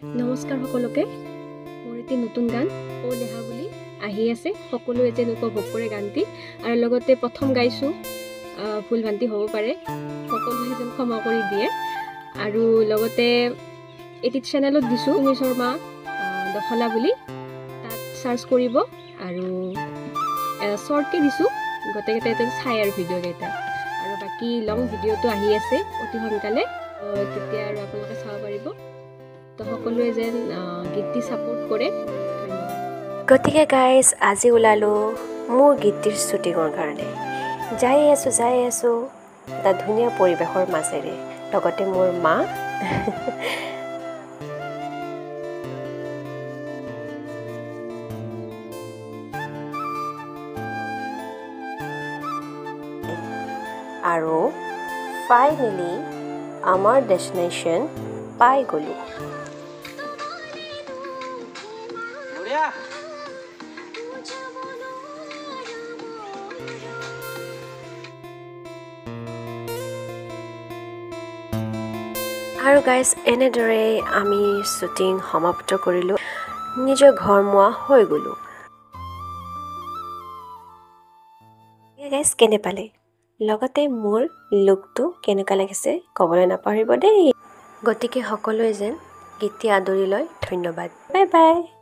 নমস্কাৰ সকলোকে মোৰ এটি নতুন গান ও দেহা বুলি আহি আছে সকলোৱে যেন উপভোগ কৰে গানটি আৰু লগতে প্ৰথম গাইছো ফুল ভান্তি হ'ব পাৰে সকলোৱে যেন ক্ষমা কৰি দিয়ে আৰু লগতে এটি চেনেলত দিছো সুমি শৰ্মা দখলা বুলি তাত সাৰ্চ কৰিব আৰু শৰ্টকে দিছো গটেকেটা চাই আৰু ভিডিও কেইটা আৰু বাকি লং ভিডিওটো আহি আছে অতি সোনকালে তেতিয়া আৰু আপোনালোকে চাব পাৰিব তো সকলোৱে যেন গীতটি সাপোৰ্ট কৰে গতিকে গাইজ আজি ওলালো মোৰ গীতটিৰ শ্বুটিঙৰ কাৰণে যাই আছো এটা ধুনীয়া পৰিৱেশৰ মাজেৰে লগতে মোৰ মা আৰু ফাইনেলি আমাৰ ডেষ্টিনেশ্যন পাই গ'লো আৰু গাইজ এনেদৰে আমি শ্বুটিং সমাপ্ত কৰিলোঁ নিজৰ ঘৰমুৱা হৈ গ'লোঁ গাইজ কেনে পালে লগতে মোৰ লুকটো কেনেকুৱা লাগিছে ক'বলৈ নাপাহৰিব দেই গতিকে সকলোৱে যেন গীতটি আদৰি লয় ধন্যবাদ বাই বাই